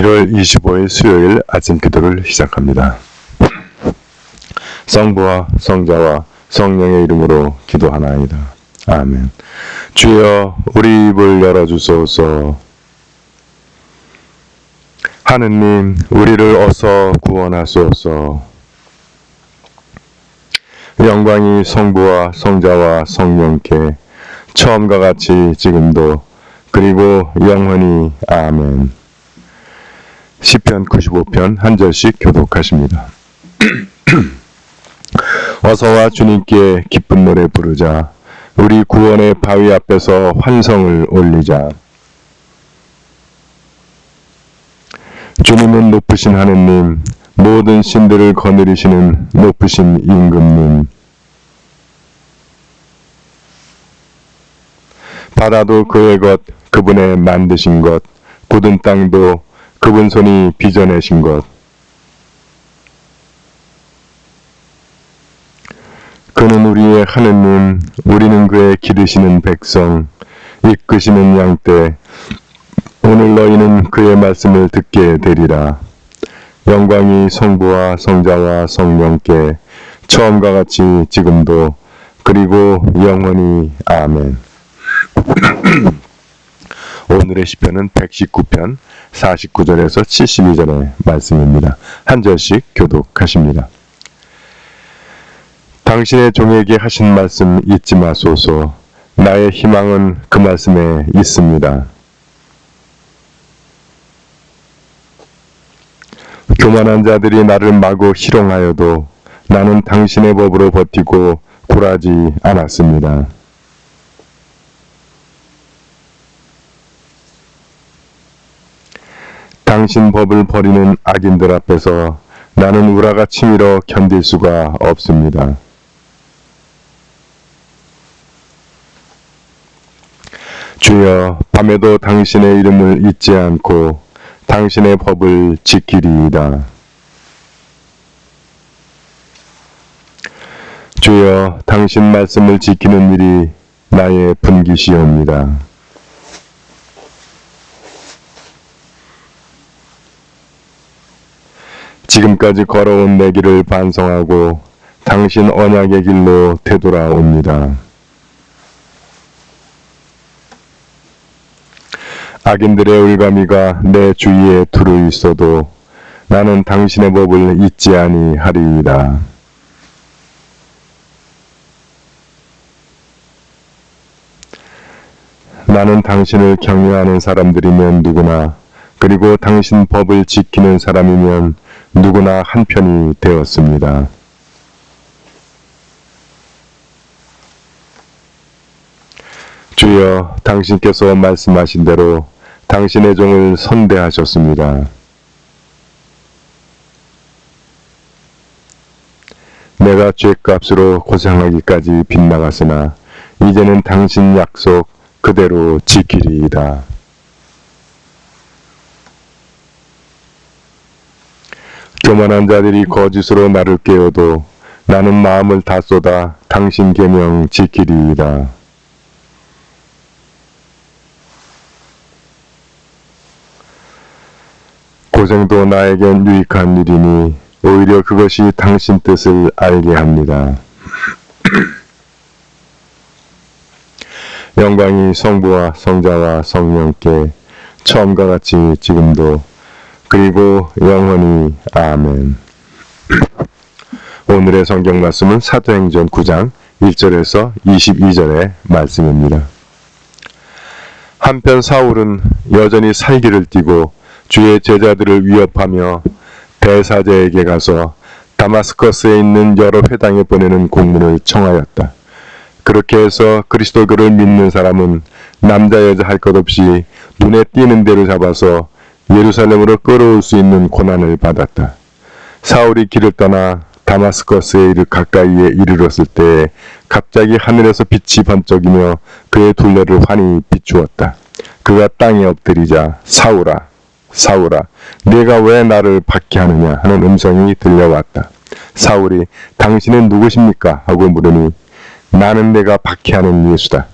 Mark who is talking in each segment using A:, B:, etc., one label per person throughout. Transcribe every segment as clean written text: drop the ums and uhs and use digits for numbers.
A: 1월 25일 수요일 아침 기도를 시작합니다. 성부와 성자와 성령의 이름으로 기도하나이다. 아멘. 주여 우리 입을 열어주소서. 하느님 우리를 어서 구원하소서. 영광이 성부와 성자와 성령께 처음과 같이 지금도 그리고 영원히 아멘. 시편 95편 한 절씩 교독하십니다. 어서와 주님께 기쁜 노래 부르자. 우리 구원의 바위 앞에서 환성을 올리자. 주님은 높으신 하느님, 모든 신들을 거느리시는 높으신 임금님. 바다도 그의 것, 그분의 만드신 것, 굳은 땅도 그분 손이 빚어내신 것. 그는 우리의 하느님, 우리는 그의 기르시는 백성, 이끄시는 양떼. 오늘 너희는 그의 말씀을 듣게 되리라. 영광이 성부와 성자와 성령께 처음과 같이 지금도 그리고 영원히 아멘. 오늘의 시편은 119편 49절에서 72절의 말씀입니다. 한 절씩 교독하십니다. 당신의 종에게 하신 말씀 잊지 마소서. 나의 희망은 그 말씀에 있습니다. 교만한 자들이 나를 마구 희롱하여도 나는 당신의 법으로 버티고 굴하지 않았습니다. 당신 법을 버리는 악인들 앞에서 나는 우라가 치밀어 견딜 수가 없습니다. 주여, 밤에도 당신의 이름을 잊지 않고 당신의 법을 지키리이다. 주여, 당신 말씀을 지키는 일이 나의 분깃이옵니다. 지금까지 걸어온 내 길을 반성하고 당신 언약의 길로 되돌아옵니다. 악인들의 울가미가 내 주위에 두루 있어도 나는 당신의 법을 잊지 아니하리이다. 나는 당신을 경외하는 사람들이면 누구나, 그리고 당신 법을 지키는 사람이면 누구나 한편이 되었습니다. 주여, 당신께서 말씀하신 대로 당신의 종을 선대하셨습니다. 내가 죄값으로 고생하기까지 빗나갔으나 이제는 당신 약속 그대로 지키리이다. 교만한 자들이 거짓으로 나를 깨워도 나는 마음을 다 쏟아 당신 계명 지키리이다. 고생도 나에겐 유익한 일이니 오히려 그것이 당신 뜻을 알게 합니다. 영광이 성부와 성자와 성령께 처음과 같이 지금도 그리고 영원히 아멘. 오늘의 성경 말씀은 사도행전 9장 1절에서 22절의 말씀입니다. 한편 사울은 여전히 살기를 띠고 주의 제자들을 위협하며 대사제에게 가서 다마스커스에 있는 여러 회당에 보내는 공문을 청하였다. 그렇게 해서 그리스도교를 믿는 사람은 남자 여자 할 것 없이 눈에 띄는 대로 잡아서 예루살렘으로 끌어올 수 있는 고난을 받았다. 사울이 길을 떠나 다마스커스에 가까이에 이르렀을 때 갑자기 하늘에서 빛이 번쩍이며 그의 둘레를 환히 비추었다. 그가 땅에 엎드리자 사울아, 사울아, 네가 왜 나를 박해하느냐 하는 음성이 들려왔다. 사울이 당신은 누구십니까? 하고 물으니 나는 내가 박해하는 예수다.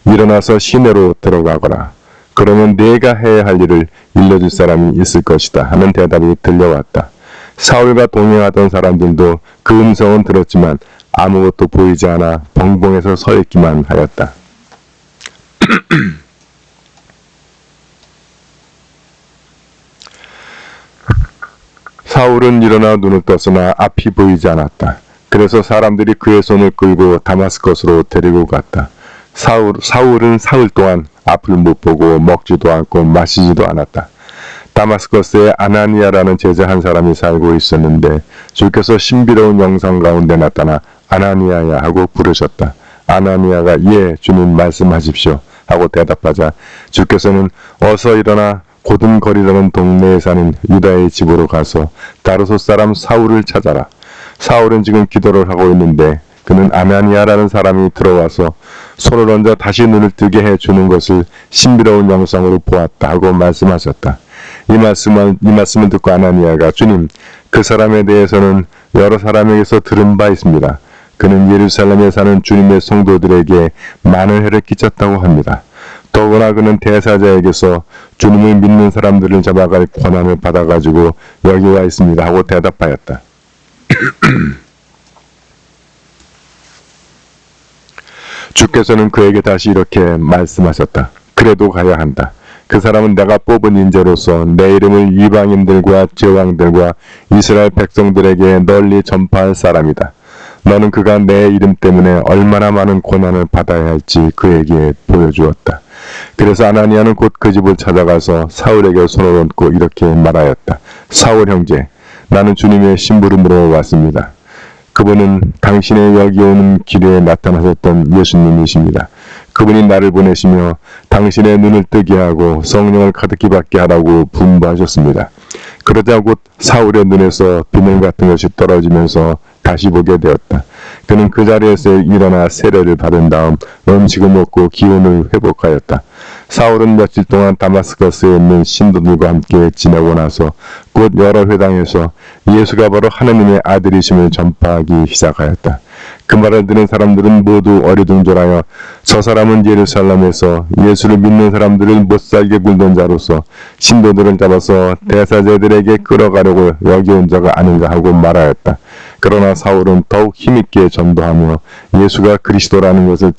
A: 일어나서 시내로 들어가거라. 그러면 내가 해야 할 일을 일러줄 사람이 있을 것이다 하는 대답이 들려왔다. 사울과 동행하던 사람들도 그 음성은 들었지만 아무것도 보이지 않아 벙벙해서 서 있기만 하였다. 사울은 일어나 눈을 떴으나 앞이 보이지 않았다. 그래서 사람들이 그의 손을 끌고 다마스커스로 데리고 갔다. 사울은 사흘 동안 앞을 못 보고 먹지도 않고 마시지도 않았다. 다마스커스에 아나니아라는 제자 한 사람이 살고 있었는데 주께서 신비로운 영상 가운데 나타나 아나니아야 하고 부르셨다. 아나니아가 예 주님 말씀하십시오 하고 대답하자 주께서는 어서 일어나 고든거리라는 동네에 사는 유다의 집으로 가서 다르소 사람 사울을 찾아라. 사울은 지금 기도를 하고 있는데 그는 아나니아라는 사람이 들어와서 손을 얹어 다시 눈을 뜨게 해주는 것을 신비로운 영상으로 보았다 하고 말씀하셨다. 이 말씀을 듣고 아나니아가 주님 그 사람에 대해서는 여러 사람에게서 들은 바 있습니다. 그는 예루살렘에 사는 주님의 성도들에게 많은 해를 끼쳤다고 합니다. 더구나 그는 대사자에게서 주님을 믿는 사람들을 잡아갈 권한을 받아가지고 여기 와 있습니다 하고 대답하였다. 주께서는 그에게 다시 이렇게 말씀하셨다. 그래도 가야 한다. 그 사람은 내가 뽑은 인재로서 내 이름을 이방인들과 제왕들과 이스라엘 백성들에게 널리 전파할 사람이다. 너는 그가 내 이름 때문에 얼마나 많은 고난을 받아야 할지 그에게 보여주었다. 그래서 아나니아는 곧 그 집을 찾아가서 사울에게 손을 얹고 이렇게 말하였다. 사울 형제, 나는 주님의 심부름으로 왔습니다. 그분은 당신의 여기 오는 길에 나타나셨던 예수님이십니다. 그분이 나를 보내시며 당신의 눈을 뜨게 하고 성령을 가득히 받게 하라고 분부하셨습니다. 그러자 곧 사울의 눈에서 비늘 같은 것이 떨어지면서 다시 보게 되었다. 그는 그 자리에서 일어나 세례를 받은 다음 음식을 먹고 기운을 회복하였다. 사울은 며칠 동안 다마스커스에 있는 신도들과 함께 지내고 나서 곧 여러 회당에서 예수가 바로 하나님의 아들이심을 전파하기 시작하였다. 그 말을 들은 사람들은 모두 어리둥절하여 저 사람은 예루살렘에서 예수를 믿는 사람들을 못살게 굴던 자로서 신도들을 잡아서 대사제들에게 끌어가려고 여기 온 자가 아닌가 하고 말하였다. 그러나 사울은 더욱 힘있게 전도하며 예수가 그리스도라는 것을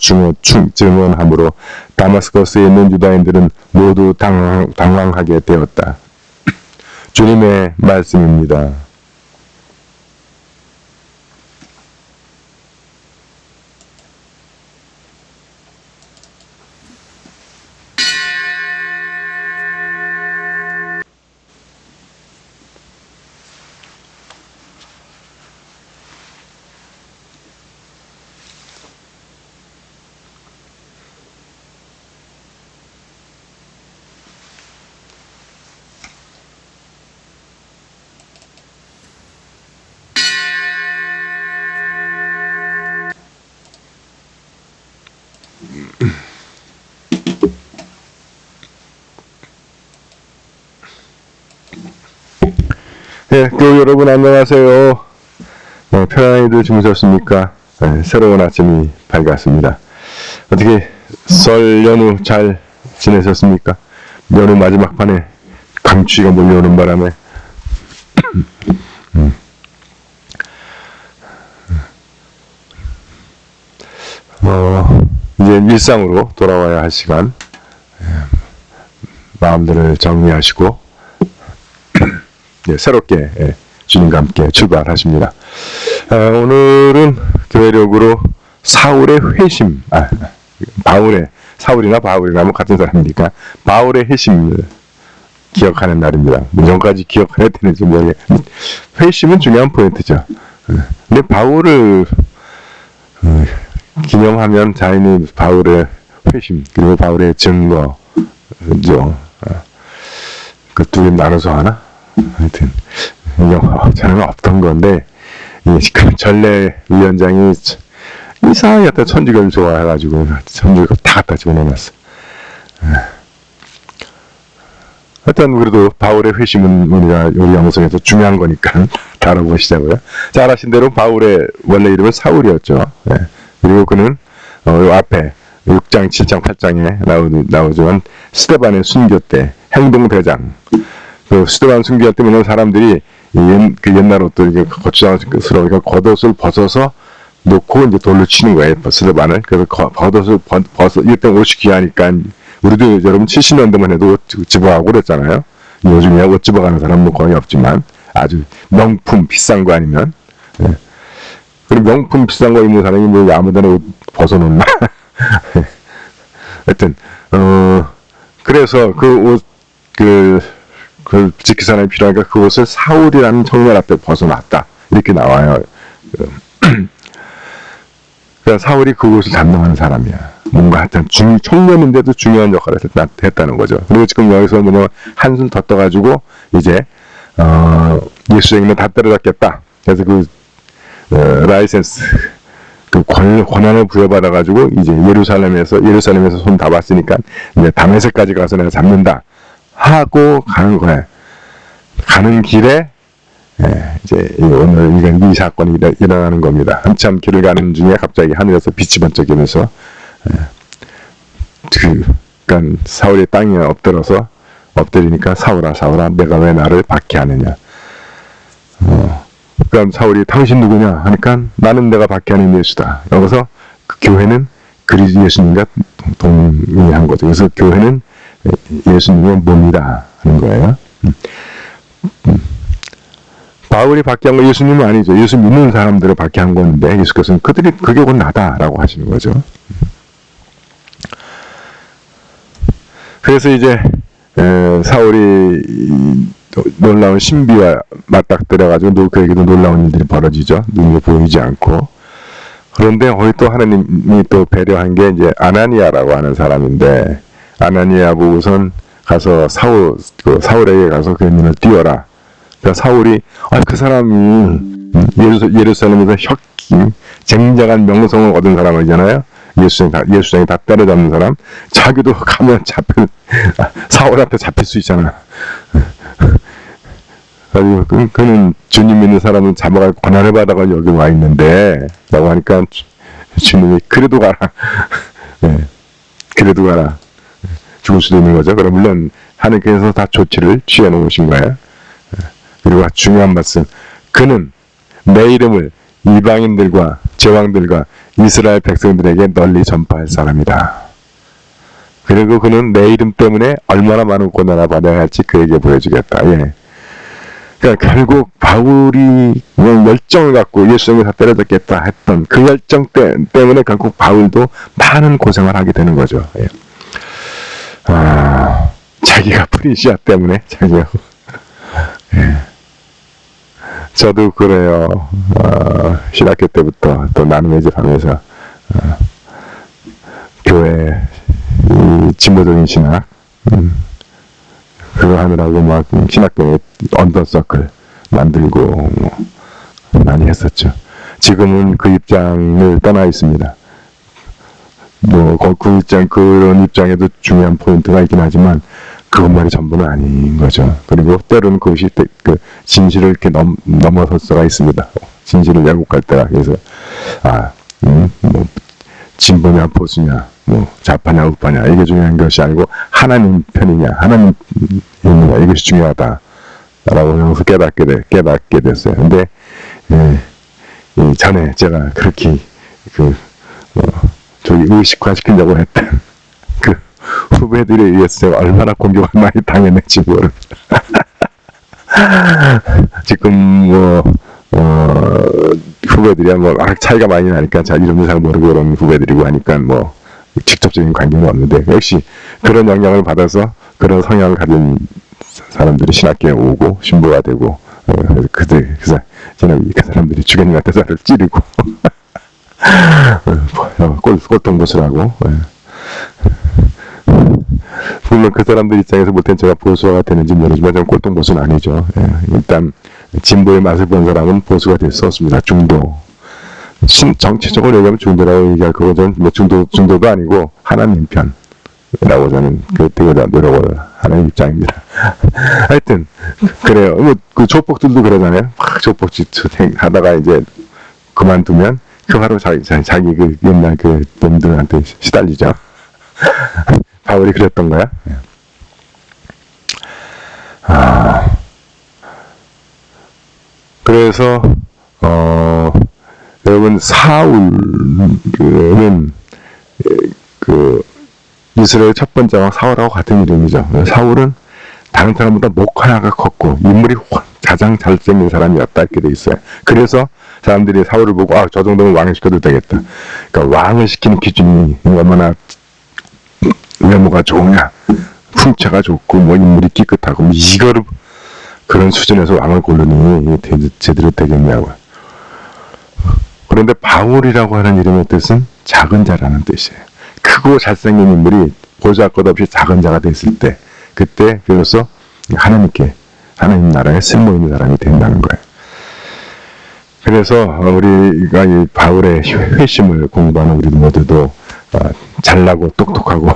A: 증언함으로 다마스커스에 있는 유다인들은 모두 당황하게 되었다. 주님의 말씀입니다. 네, 교우 여러분 안녕하세요. 편안히들 주무셨습니까? 네, 새로운 아침이 밝았습니다. 어떻게 설 연휴 잘 지내셨습니까? 연휴 마지막 판에 강추위가 몰려오는 바람에 이제 일상으로 돌아와야 할 시간, 마음들을 정리하시고 예, 새롭게 주님과 함께 출발하십니다. 오늘은 교회력으로 사울의 회심, 사울이나 바울이나 뭐 같은 사람이니까 바울의 회심을 기억하는 날입니다. 문전까지 기억해야 되는지 모르겠는데 회심은 중요한 포인트죠. 근데 바울을 기념하면 자연히 바울의 회심 그리고 바울의 증거죠. 그 두 개 나눠서 하나? 하여튼 저는 없던 건데 그 전례위원장이 이상하게 갖다 천주교를 좋아해가지고 천주교 다 갖다 집어넣어놨어. 하여튼 그래도 바울의 회심은 우리가 우리 영성에서 중요한 거니까 다뤄보시자고요. 잘 아신 대로 바울의 원래 이름은 사울이었죠. 그리고 그는 앞에 6장, 7장, 8장에 나오지만 스데반의 순교 때 행동대장, 그 스데반 순교 때 보면 사람들이 그 옛날 옷들 이게 거추장스러우니까 겉옷을 벗어서 놓고 이제 돌로 치는 거예요. 스데반을. 그래서 겉옷을 벗어 이때 옷이 귀하니까 우리도 여러분 70년대만 해도 옷 집어가고 그랬잖아요. 요즘에 옷 집어가는 사람은 거의 없지만 아주 명품 비싼 거 아니면. 예. 그리고 명품 비싼 거 입는 사람이 뭐 아무데나 옷 벗어놓나. 하여튼 그래서 그 옷 그 지킬 사람이 필요하니까 그 옷을 사울이라는 청년 앞에 벗어놨다 이렇게 나와요. 그러니까 사울이 그 옷을 담당하는 사람이야. 뭔가 하여튼 청년인데도 중요한 역할을 했다는 거죠. 그리고 지금 여기서 뭐냐면 한숨 더 떠가지고 이제 예수님은 다 때려잡겠다. 그래서 그 라이센스 그 권한을 부여받아가지고 이제 예루살렘에서 손 다 봤으니까 이제 다메섹까지 가서 내가 잡는다 하고 가는 거야. 가는 길에 이제 오늘 이 사건이 일어나는 겁니다. 한참 길을 가는 중에 갑자기 하늘에서 빛이 번쩍이면서 그러니까 사울이 땅에 엎드리니까 사울아 내가 왜 나를 박해하느냐. 그러니까 사울이 당신 누구냐 하니까 나는 내가 박해하는 예수다. 여기서 그 교회는 예수님과 동의한 거죠. 그래서 교회는 예수님의 몸이다 하는 거예요. 바울이 박해한 건 예수님은 아니죠. 예수 믿는 사람들을 박해한 건데 예수께서는 그게 곧 나다라고 하시는 거죠. 그래서 이제 사울이 놀라운 신비와 맞닥뜨려가지고 그에게도 놀라운 일들이 벌어지죠. 눈에 보이지 않고. 그런데 거기 또 하나님이 또 배려한 게 이제 아나니아라고 하는 사람인데 아나니아 보고선 가서 사울에게 가서 그 눈을 띄워라. 그러니까 사울이 그 사람이 예루살렘에서 쟁쟁한 명성을 얻은 사람이잖아요. 예수장이 다 때려잡는 사람. 자기도 가면 사울한테 잡힐 수 있잖아. 그리고 그는 주님 믿는 사람은 잡아갈 권한을 받아가 여기 와 있는데 라고 하니까 주님이 그래도 가라. 그래도 가라. 죽을 수도 있는 거죠. 그럼 물론 하나님께서 다 조치를 취해 놓으신 거예요. 그리고 중요한 말씀, 그는 내 이름을 이방인들과 제왕들과 이스라엘 백성들에게 널리 전파할 사람이다. 그리고 그는 내 이름 때문에 얼마나 많은 고난을 받아야 할지 그에게 보여주겠다. 그러니까 결국 바울이 그냥 열정을 갖고 예수님을 다 때려잡겠다 했던 그 열정 때문에 결국 바울도 많은 고생을 하게 되는 거죠. 자기가 프리시아 때문에 자기가 저도 그래요. 신학교 때부터 또 나눔의 집 하면서 교회 진보적인 신학 그거 하느라고 막 신학교에 언더서클 만들고 많이 했었죠. 지금은 그 입장을 떠나 있습니다. 그런 입장에도 중요한 포인트가 있긴 하지만 그것만이 전부는 아닌 거죠. 그리고 때로는 그것이 그 진실을 이렇게 넘어설 수가 있습니다. 진실을 왜곡할 때가. 그래서 뭐 진보냐 보수냐 뭐 좌파냐 우파냐 이게 중요한 것이 아니고 하나님 편이냐 하나님 있느냐 이것이 중요하다라고 하면서 깨닫게 됐어요. 근데 전에 제가 그렇게 의식화시키려고 했던 그 후배들에 의해서 제가 얼마나 공격을 많이 당했는지 모릅니다. 지금 후배들이야 차이가 많이 나니까 이름도 잘 모르고 그런 후배들이고 하니까 직접적인 관계는 없는데 역시 그런 영향을 받아서 그런 성향을 가진 사람들이 신학교에 오고 신부가 되고 그래서 저는 그 사람들이 주교님한테 저를 찌르고 꼴통보수라고. 물론 그 사람들 입장에서 볼땐 제가 보수가 되는지 모르지만 저는 꼴통보수는 아니죠. 일단 진보의 맛을 본 사람은 보수가 될 수 없습니다. 중도. 정치적으로 얘기하면 중도라고 얘기할 거고 저는 중도도 아니고 하나님 편이라고 저는 되게 노력을 하는 입장입니다. 하여튼 그래요. 그 조폭들도 그러잖아요. 막 조폭짓 하다가 이제 그만두면 그 바로 자기 그 옛날 그 놈들한테 시달리죠. 바울이 그랬던 거야. 그래서 여러분 사울은 그 이스라엘 첫 번째 왕 사울하고 같은 이름이죠. 사울은 다른 사람보다 목 하나가 컸고 인물이 가장 잘생긴 사람이었다 이렇게 돼 있어요. 그래서 사람들이 사울을 보고 저 정도면 왕을 시켜도 되겠다. 그러니까 왕을 시키는 기준이 얼마나 외모가 좋으냐, 풍채가 좋고 뭐 인물이 깨끗하고 이거를 그런 수준에서 왕을 고르니 제대로 되겠냐고. 그런데 바울이라고 하는 이름의 뜻은 작은 자라는 뜻이에요. 크고 잘생긴 인물이 보잘것없이 작은 자가 됐을 때 그때 비로소 하나님 나라에 쓸모있는 사람이 된다는 거예요. 그래서 우리가 이 바울의 회심을 공부하는 우리 모두도 잘나고 똑똑하고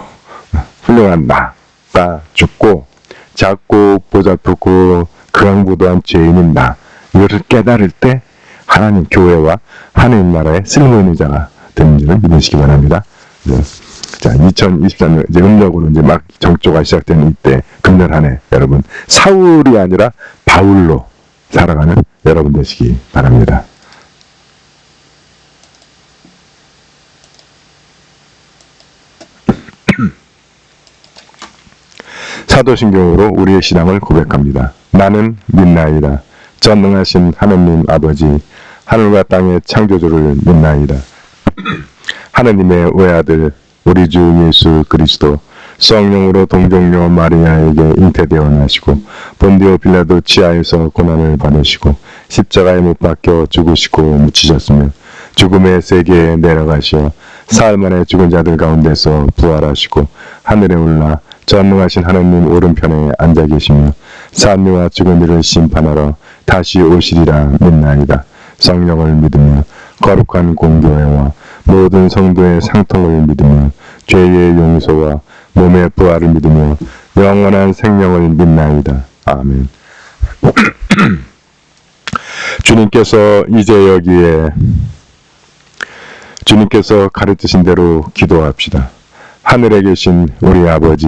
A: 훌륭한 나가 죽고 작고 보잘것고 극악무도한 죄인인 나 이것을 깨달을 때 하나님 교회와 하나님 나라에 쓸모있는 자가 되는 줄을 믿으시기 바랍니다. 자, 2023년 이제 음력으로 이제 막 정조가 시작되는 이때 금년 한 해 여러분 사울이 아니라 바울로 살아가는 여러분 되시기 바랍니다. 사도신경으로 우리의 신앙을 고백합니다. 나는 믿나이다. 전능하신 하느님 아버지 하늘과 땅의 창조주를 믿나이다. 하느님의 외아들 우리 주 예수 그리스도 성령으로 동정녀 마리아에게 잉태되어 나시고 본디오 빌라도 치하에서 고난을 받으시고 십자가에 못 박혀 죽으시고 묻히셨으며 죽음의 세계에 내려가시어 사흘 만에 죽은 자들 가운데서 부활하시고 하늘에 올라 전능하신 하느님 오른편에 앉아 계시며 산미와 죽은 이를 심판하러 다시 오시리라 믿나이다. 성령을 믿으며 거룩한 공교회와 모든 성도의 상통을 믿으며 죄의 용서와 몸의 부활을 믿으며 영원한 생명을 믿나이다. 아멘. 주님께서 이제 여기에 주님께서 가르치신 대로 기도합시다. 하늘에 계신 우리 아버지,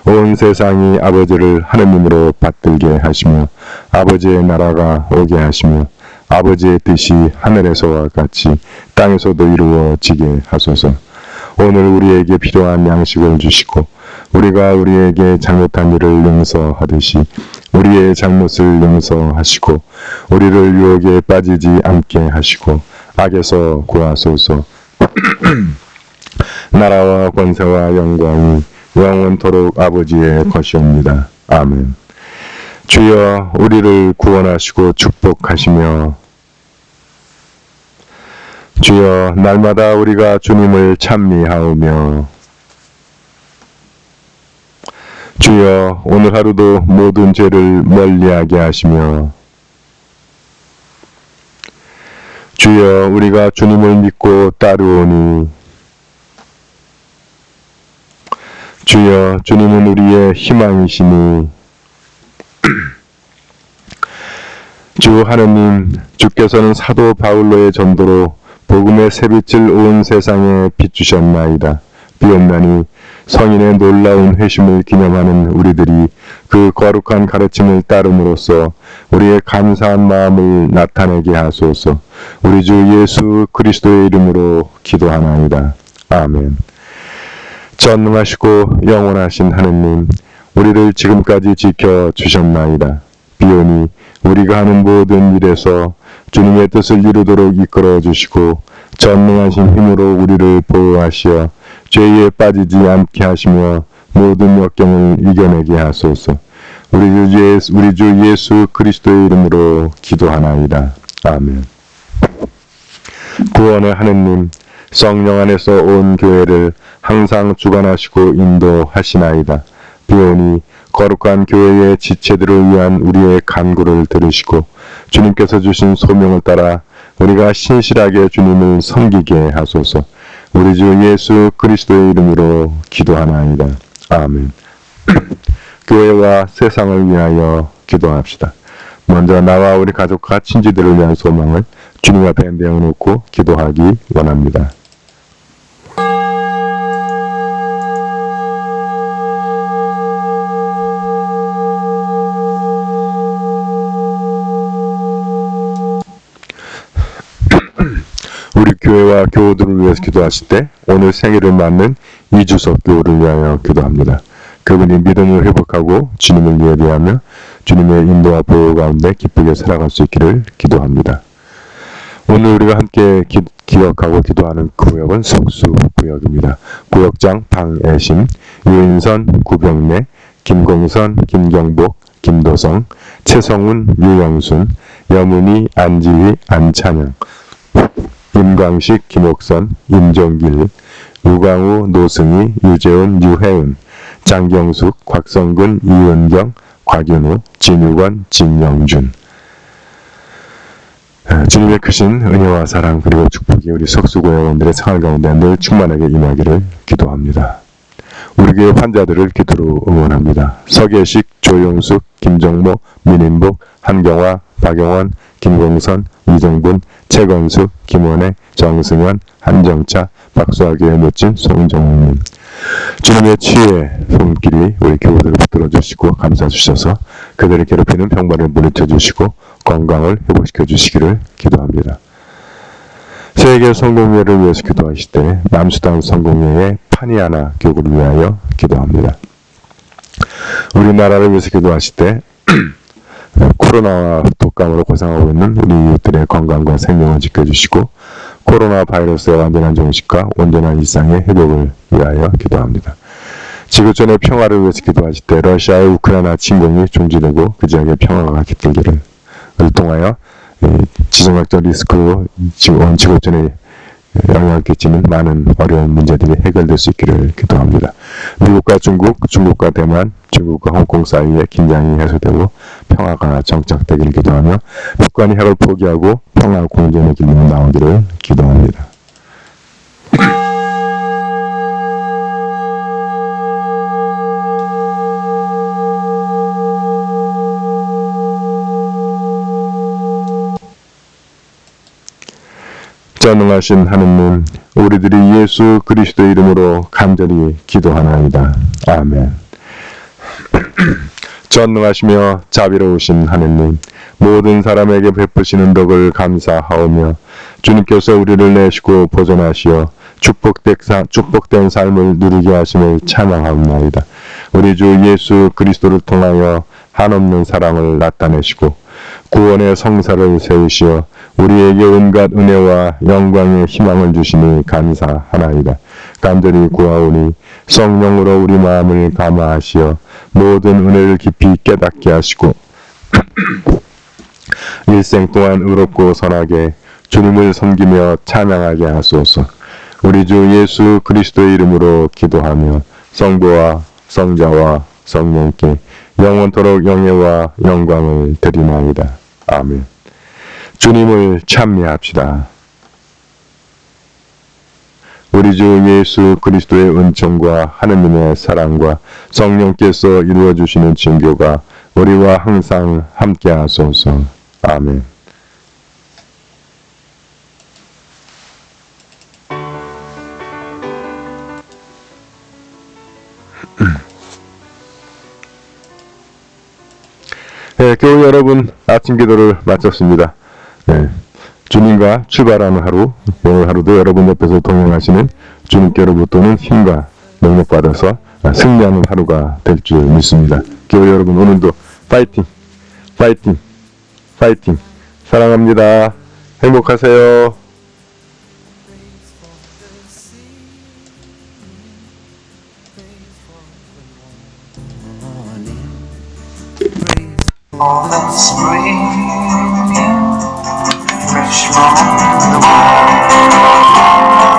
A: 온 세상이 아버지를 하느님으로 받들게 하시며 아버지의 나라가 오게 하시며 아버지의 뜻이 하늘에서와 같이 땅에서도 이루어지게 하소서. 오늘 우리에게 필요한 양식을 주시고 우리가 우리에게 잘못한 일을 용서하듯이 우리의 잘못을 용서하시고 우리를 유혹에 빠지지 않게 하시고 악에서 구하소서. 나라와 권세와 영광이 영원토록 아버지의 것이옵니다. 아멘. 주여 우리를 구원하시고 축복하시며 주여 날마다 우리가 주님을 찬미하오며 주여 오늘 하루도 모든 죄를 멀리하게 하시며 주여 우리가 주님을 믿고 따르오니 주여 주님은 우리의 희망이시니 주 하느님 주께서는 사도 바울로의 전도로 복음의 새빛을 온 세상에 비추셨나이다. 비옵나니 성인의 놀라운 회심을 기념하는 우리들이 그 거룩한 가르침을 따름으로써 우리의 감사한 마음을 나타내게 하소서. 우리 주 예수 그리스도의 이름으로 기도하나이다. 아멘. 전능하시고 영원하신 하느님, 우리를 지금까지 지켜주셨나이다. 비오니 우리가 하는 모든 일에서 주님의 뜻을 이루도록 이끌어 주시고 전능하신 힘으로 우리를 보호하시어 죄에 빠지지 않게 하시며 모든 역경을 이겨내게 하소서. 우리 주 예수 그리스도의 이름으로 기도하나이다. 아멘. 구원의 하느님, 성령 안에서 온 교회를 항상 주관하시고 인도하시나이다. 비오니 거룩한 교회의 지체들을 위한 우리의 간구를 들으시고 주님께서 주신 소명을 따라 우리가 신실하게 주님을 섬기게 하소서. 우리 주 예수 그리스도의 이름으로 기도하나이다. 아멘. 교회와 세상을 위하여 기도합시다. 먼저 나와 우리 가족과 친지들을 위한 소망을 주님 앞에 내어놓고 기도하기 원합니다. 우리 교회와 교우들을 위해서 기도하실 때 오늘 생일을 맞는 이주석 교우를 위하여 기도합니다. 그분이 믿음을 회복하고 주님을 예배하며 주님의 인도와 보호 가운데 기쁘게 살아갈 수 있기를 기도합니다. 오늘 우리가 함께 기억하고 기도하는 구역은 석수구역입니다. 구역장 방애심, 유인선, 구병래, 김공선, 김경복, 김도성, 최성훈, 유영순, 여문희, 안지휘, 안찬영, 임광식, 김옥선, 임종길, 유광우, 노승희, 유재훈, 유혜은, 장경숙, 곽성근, 이은경, 곽윤우, 진유건, 진영준. 주님의 크신 은혜와 사랑 그리고 축복이 우리 석수고회원들의 생활 가운데 늘 충만하게 임하기를 기도합니다. 우리 교회 환자들을 기도로 응원합니다. 서계식, 조용숙, 김정모, 민인복, 한경화, 박영원, 김공선, 이정분, 최건수, 김원혜, 정승환, 한정차, 박수아교의 멋진 송정우님. 주님의 치유의 손길이 우리 교우들을 붙들어 주시고 감싸 주셔서 그들을 괴롭히는 병마를 물리쳐 주시고 건강을 회복시켜 주시기를 기도합니다. 세계 성공회를 위해서 기도하실 때 남수단 성공회의 파니아나 교구를 위하여 기도합니다. 우리나라를 위해서 기도하실 때 코로나와 독감으로 고생하고 있는 우리 이웃들의 건강과 생명을 지켜주시고 코로나 바이러스의 완전한 종식과 온전한 일상의 회복을 위하여 기도합니다. 지구촌의 평화를 위해서 기도하실 때 러시아의 우크라이나 침공이 중지되고 그 지역의 평화가 깃들기를 통하여 지정학적 리스크로 온 지구촌에 영향을 끼치는 많은 어려운 문제들이 해결될 수 있기를 기도합니다. 미국과 중국과 대만, 중국과 홍콩 사이에 긴장이 해소되고 평화가 정착되기를 기도하며 북한이 핵을 포기하고 평화 공존의 길로 나오기를 기도합니다. 전능하신 하느님, 우리들이 예수 그리스도의 이름으로 간절히 기도하나이다. 아멘. 전능하시며 자비로우신 하느님, 모든 사람에게 베푸시는 덕을 감사하오며 주님께서 우리를 내시고 보존하시어 축복된 삶을 누리게 하심을 찬양하옵나이다. 우리 주 예수 그리스도를 통하여 한없는 사랑을 나타내시고 구원의 성사를 세우시어 우리에게 온갖 은혜와 영광의 희망을 주시니 감사하나이다. 간절히 구하오니 성령으로 우리 마음을 감화하시어 모든 은혜를 깊이 깨닫게 하시고 일생 동안 의롭고 선하게 주님을 섬기며 찬양하게 하소서. 우리 주 예수 그리스도의 이름으로 기도하며 성부와 성자와 성령께 영원토록 영예와 영광을 드리나이다. 아멘. 주님을 찬미합시다. 우리 주 예수 그리스도의 은총과 하느님의 사랑과 성령께서 이루어 주시는 증교가 우리와 항상 함께 하소서. 아멘. 네, 교우 여러분, 아침 기도를 마쳤습니다. 네, 주님과 출발하는 하루, 오늘 하루도 여러분 옆에서 동행하시는 주님께로부터는 힘과 능력 받아서 승리하는 하루가 될 줄 믿습니다. 교우 여러분, 오늘도 파이팅, 파이팅, 파이팅. 사랑합니다. 행복하세요.
B: All that spring, fresh from the morning.